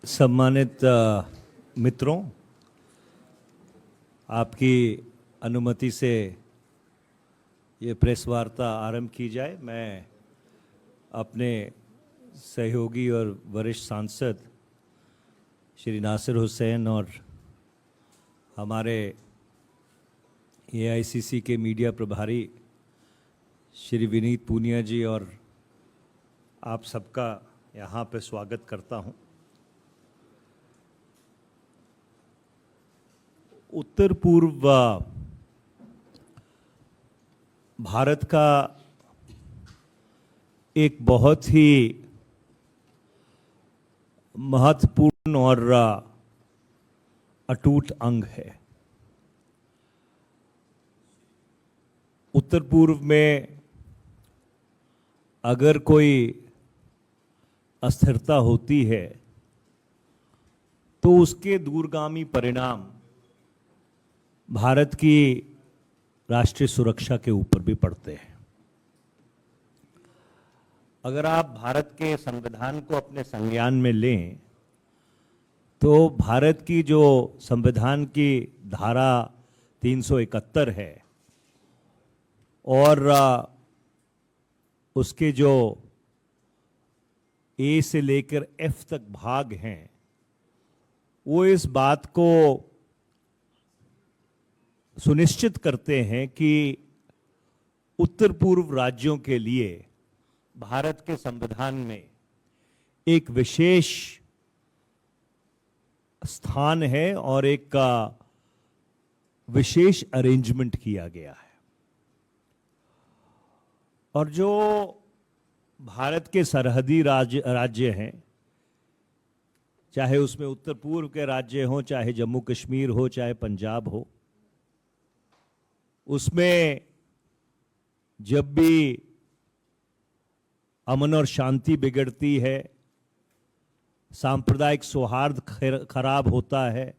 सम्मानित मित्रों, आपकी अनुमति से ये प्रेस वार्ता आरंभ की जाए। मैं अपने सहयोगी और वरिष्ठ सांसद श्री नासिर हुसैन और हमारे एआईसीसी के मीडिया प्रभारी श्री विनीत पूनिया जी और आप सबका यहाँ पे स्वागत करता हूँ। उत्तर पूर्व भारत का एक बहुत ही महत्वपूर्ण और अटूट अंग है। उत्तर पूर्व में अगर कोई अस्थिरता होती है तो उसके दूरगामी परिणाम भारत की राष्ट्रीय सुरक्षा के ऊपर भी पड़ते हैं। अगर आप भारत के संविधान को अपने संज्ञान में लें तो भारत की जो संविधान की धारा 371 है और उसके जो ए से लेकर एफ तक भाग हैं, वो इस बात को सुनिश्चित करते हैं कि उत्तर पूर्व राज्यों के लिए भारत के संविधान में एक विशेष स्थान है और एक विशेष अरेंजमेंट किया गया है। और जो भारत के सरहदी राज्य हैं, चाहे उसमें उत्तर पूर्व के राज्य हों, चाहे जम्मू कश्मीर हो, चाहे पंजाब हो, उसमें जब भी अमन और शांति बिगड़ती है, सांप्रदायिक सौहार्द खराब होता है,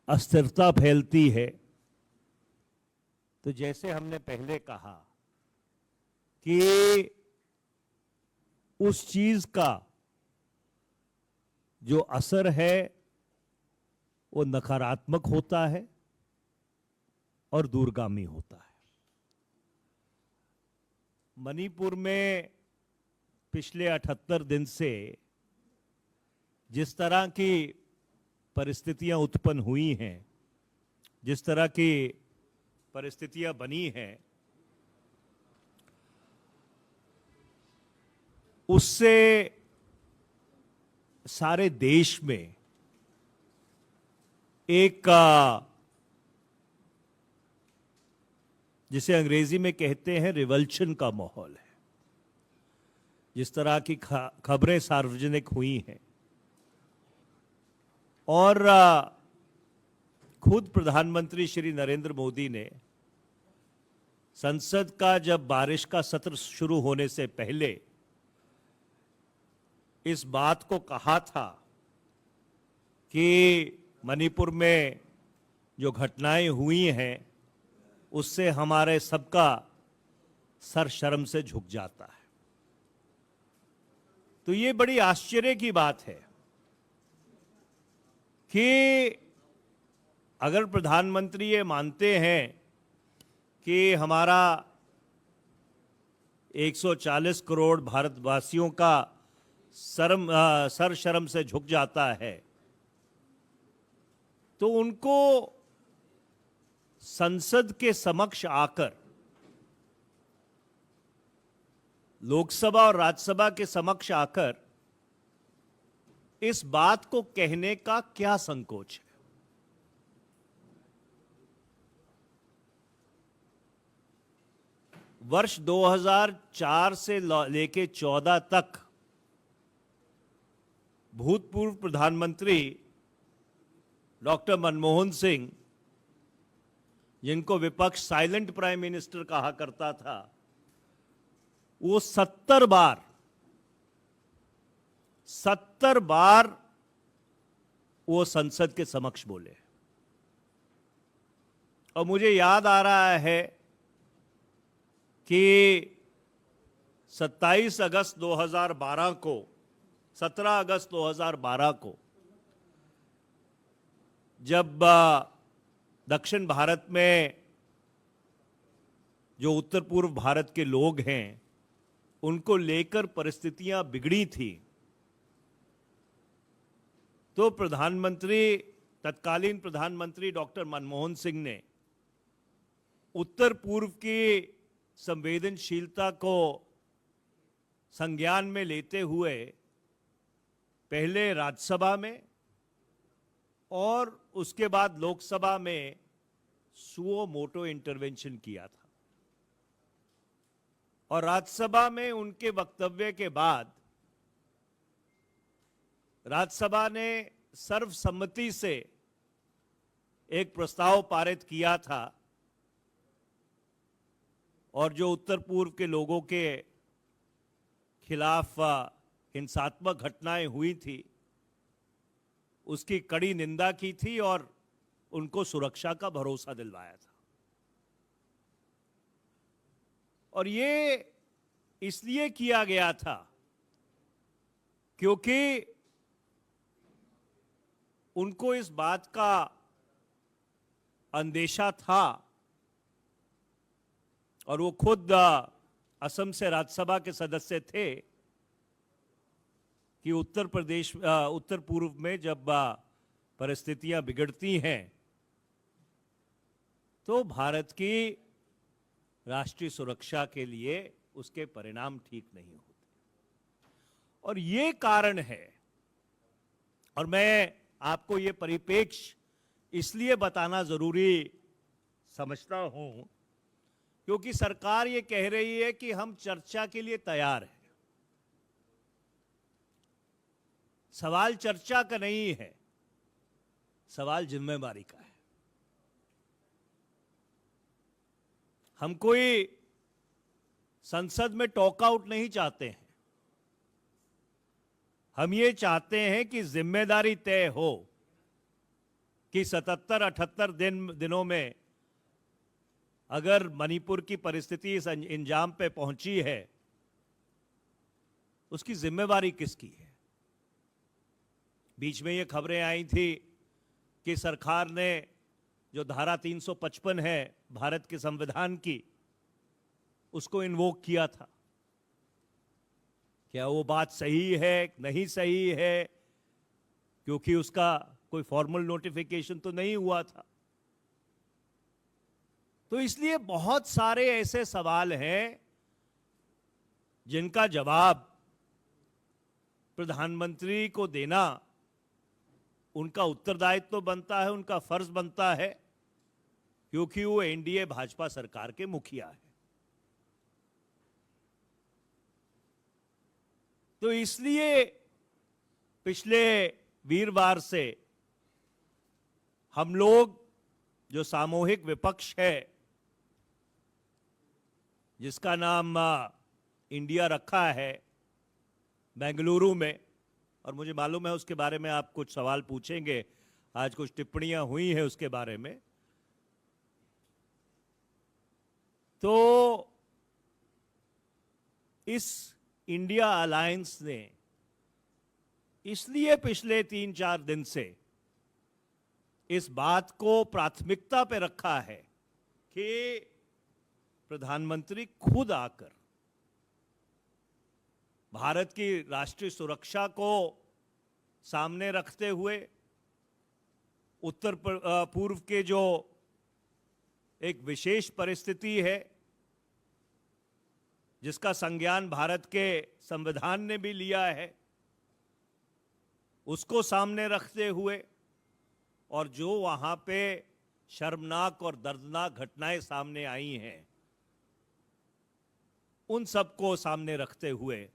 अस्थिरता फैलती है, तो जैसे हमने पहले कहा कि उस चीज का जो असर है वो नकारात्मक होता है और दूरगामी होता है। मणिपुर में पिछले 78 दिन से जिस तरह की परिस्थितियां उत्पन्न हुई हैं, जिस तरह की परिस्थितियां बनी हैं, उससे सारे देश में एक जिसे अंग्रेजी में कहते हैं रिवल्शन का माहौल है। जिस तरह की खबरें सार्वजनिक हुई हैं और खुद प्रधानमंत्री श्री नरेंद्र मोदी ने संसद का जब बारिश का सत्र शुरू होने से पहले इस बात को कहा था कि मणिपुर में जो घटनाएं हुई हैं उससे हमारे सबका सर शर्म से झुक जाता है। तो ये बड़ी आश्चर्य की बात है कि अगर प्रधानमंत्री ये मानते हैं कि हमारा 140 करोड़ भारतवासियों का सर शर्म से झुक जाता है, तो उनको संसद के समक्ष आकर, लोकसभा और राज्यसभा के समक्ष आकर इस बात को कहने का क्या संकोच है? वर्ष 2004 से लेके 14 तक भूतपूर्व प्रधानमंत्री डॉक्टर मनमोहन सिंह, जिनको विपक्ष साइलेंट प्राइम मिनिस्टर कहा करता था, वो 70 बार वो संसद के समक्ष बोले। और मुझे याद आ रहा है कि 27 अगस्त 2012 को 17 अगस्त 2012 को जब दक्षिण भारत में जो उत्तर पूर्व भारत के लोग हैं उनको लेकर परिस्थितियां बिगड़ी थी, तो तत्कालीन प्रधानमंत्री डॉक्टर मनमोहन सिंह ने उत्तर पूर्व की संवेदनशीलता को संज्ञान में लेते हुए पहले राज्यसभा में और उसके बाद लोकसभा में सुओ मोटो इंटरवेंशन किया था। और राज्यसभा में उनके वक्तव्य के बाद राज्यसभा ने सर्वसम्मति से एक प्रस्ताव पारित किया था और जो उत्तर पूर्व के लोगों के खिलाफ हिंसात्मक घटनाएं हुई थी उसकी कड़ी निंदा की थी और उनको सुरक्षा का भरोसा दिलवाया था। और ये इसलिए किया गया था क्योंकि उनको इस बात का अंदेशा था और वो खुद असम से राज्यसभा के सदस्य थे कि उत्तर पूर्व में जब परिस्थितियां बिगड़ती हैं तो भारत की राष्ट्रीय सुरक्षा के लिए उसके परिणाम ठीक नहीं होते। और ये कारण है, और मैं आपको ये परिप्रेक्ष्य इसलिए बताना जरूरी समझता हूं क्योंकि सरकार ये कह रही है कि हम चर्चा के लिए तैयार हैं। सवाल चर्चा का नहीं है, सवाल जिम्मेदारी का है। हम कोई संसद में टॉक आउट नहीं चाहते हैं, हम ये चाहते हैं कि जिम्मेदारी तय हो कि 77-78 दिनों में अगर मणिपुर की परिस्थिति इस इंजाम पे पहुंची है उसकी जिम्मेवारी किसकी है। बीच में ये खबरें आई थी कि सरकार ने जो धारा 355 है भारत के संविधान की उसको इन्वोक किया था। क्या वो बात सही है नहीं सही है, क्योंकि उसका कोई फॉर्मल नोटिफिकेशन तो नहीं हुआ था। तो इसलिए बहुत सारे ऐसे सवाल हैं जिनका जवाब प्रधानमंत्री को देना उनका उत्तरदायित्व तो बनता है, उनका फर्ज बनता है, क्योंकि वो एनडीए भाजपा सरकार के मुखिया है। तो इसलिए पिछले वीरवार से हम लोग जो सामूहिक विपक्ष है जिसका नाम इंडिया रखा है बेंगलुरु में, और मुझे मालूम है उसके बारे में आप कुछ सवाल पूछेंगे, आज कुछ टिप्पणियां हुई हैं उसके बारे में, तो इस इंडिया अलायंस ने इसलिए पिछले 3-4 दिन से इस बात को प्राथमिकता पे रखा है कि प्रधानमंत्री खुद आकर भारत की राष्ट्रीय सुरक्षा को सामने रखते हुए उत्तर पूर्व के जो एक विशेष परिस्थिति है जिसका संज्ञान भारत के संविधान ने भी लिया है उसको सामने रखते हुए, और जो वहां पे शर्मनाक और दर्दनाक घटनाएं सामने आई हैं उन सबको सामने रखते हुए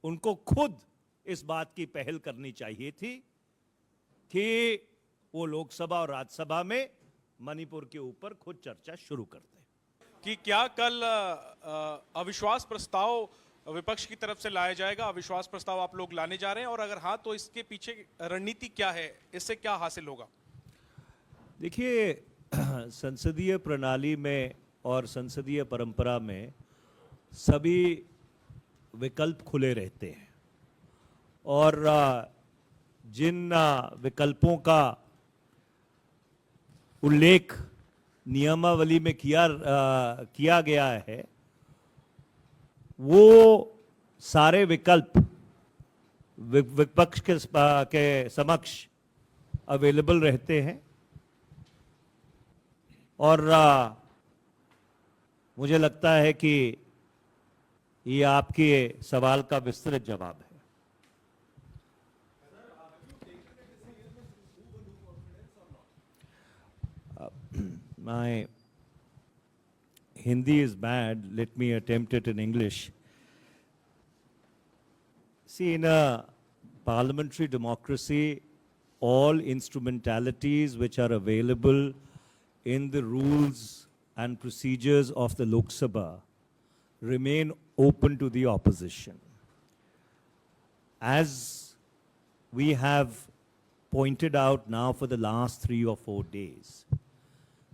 उनको खुद इस बात की पहल करनी चाहिए थी कि वो लोकसभा और राज्यसभा में मणिपुर के ऊपर खुद चर्चा शुरू करते हैं। कि क्या कल अविश्वास प्रस्ताव विपक्ष की तरफ से लाया जाएगा? अविश्वास प्रस्ताव आप लोग लाने जा रहे हैं, और अगर हाँ तो इसके पीछे रणनीति क्या है, इससे क्या हासिल होगा? देखिए, संसदीय प्रणाली में और संसदीय परंपरा में सभी विकल्प खुले रहते हैं और जिन विकल्पों का उल्लेख नियमावली में किया गया है वो सारे विकल्प विपक्ष के समक्ष अवेलेबल रहते हैं और मुझे लगता है कि ये आपके सवाल का विस्तृत जवाब है। My Hindi is bad. Let me attempt it in English. See, in a parliamentary democracy, all instrumentalities which are available in the rules and procedures of the Lok Sabha remain open to the opposition. As we have pointed out now for the last 3 or 4 days,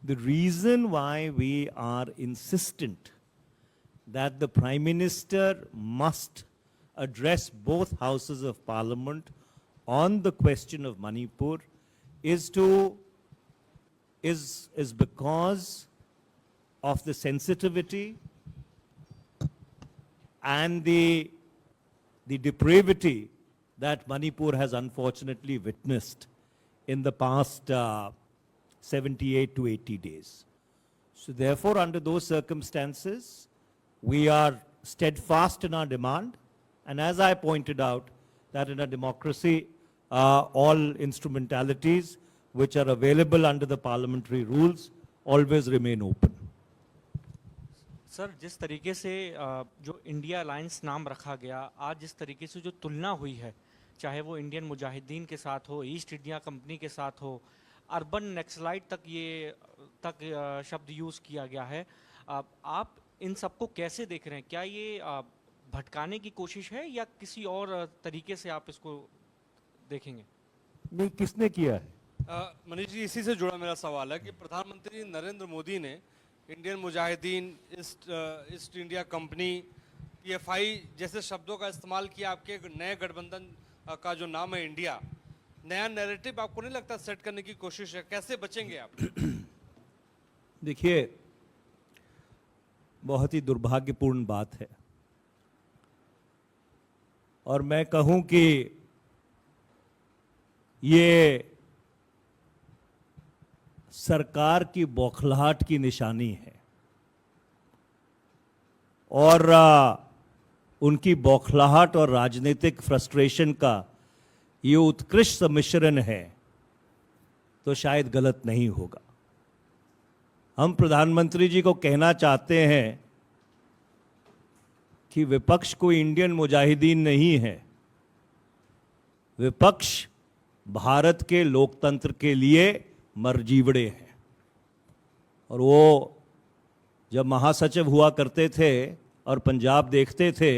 the reason why we are insistent that the Prime Minister must address both houses of Parliament on the question of Manipur is because of the sensitivity and the depravity that Manipur has unfortunately witnessed in the past 78 to 80 days. So therefore, under those circumstances, we are steadfast in our demand. And as I pointed out, that in a democracy, all instrumentalities which are available under the parliamentary rules always remain open. Sir, जिस तरीके से जो India alliance नाम रखा गया, आज जिस तरीके से जो तुलना हुई है, चाहे वो इंडियन मुजाहिदीन के साथ हो, ईस्ट इंडिया कंपनी के साथ हो, अर्बन नक्सलाइट तक शब्द यूज़ किया गया है, आप इन सबको कैसे देख रहे हैं? क्या ये भटकाने की कोशिश है या किसी और तरीके से आप इसको देखेंगे? नहीं, किसने किया है? मनीष जी, इसी से जुड़ा मेरा सवाल है कि प्रधानमंत्री नरेंद्र मोदी ने Indian Mujahideen, east India company, PFI जैसे शब्दों का इस्तेमाल किया। आपके नए गठबंधन का जो नाम है इंडिया, नया नैरेटिव आपको नहीं लगता सेट करने की कोशिश है? कैसे बचेंगे आप? देखिए, बहुत ही दुर्भाग्यपूर्ण बात है और मैं कहूं कि ये सरकार की बौखलाहट की निशानी है और उनकी बौखलाहट और राजनीतिक फ्रस्ट्रेशन का ये उत्कृष्ट सम्मिश्रण है तो शायद गलत नहीं होगा। हम प्रधानमंत्री जी को कहना चाहते हैं कि विपक्ष कोई इंडियन मुजाहिदीन नहीं है। विपक्ष भारत के लोकतंत्र के लिए मरजीवड़े हैं और वो जब महासचिव हुआ करते थे और पंजाब देखते थे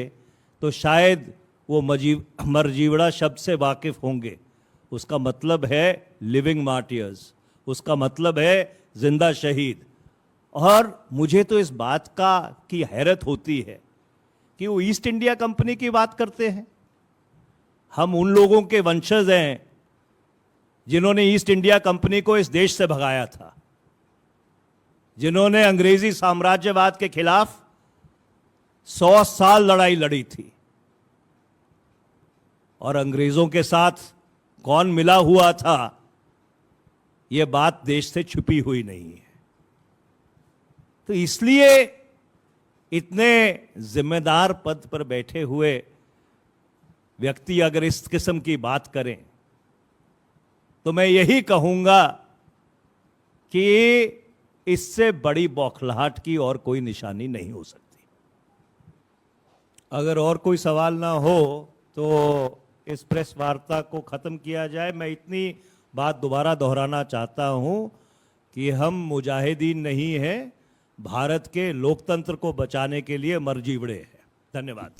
तो शायद वो मरजीवड़ा शब्द से वाकिफ होंगे। उसका मतलब है लिविंग मार्टियर्स, उसका मतलब है जिंदा शहीद। और मुझे तो इस बात की हैरत होती है कि वो ईस्ट इंडिया कंपनी की बात करते हैं। हम उन लोगों के वंशज हैं जिन्होंने ईस्ट इंडिया कंपनी को इस देश से भगाया था, जिन्होंने अंग्रेजी साम्राज्यवाद के खिलाफ 100 साल लड़ाई लड़ी थी और अंग्रेजों के साथ कौन मिला हुआ था, यह बात देश से छुपी हुई नहीं है। तो इसलिए इतने जिम्मेदार पद पर बैठे हुए व्यक्ति अगर इस किस्म की बात करें तो मैं यही कहूंगा कि इससे बड़ी बौखलाहट की और कोई निशानी नहीं हो सकती। अगर और कोई सवाल ना हो तो इस प्रेस वार्ता को खत्म किया जाए। मैं इतनी बात दोबारा दोहराना चाहता हूं कि हम मुजाहिदीन नहीं हैं, भारत के लोकतंत्र को बचाने के लिए मरजीवड़े हैं। धन्यवाद।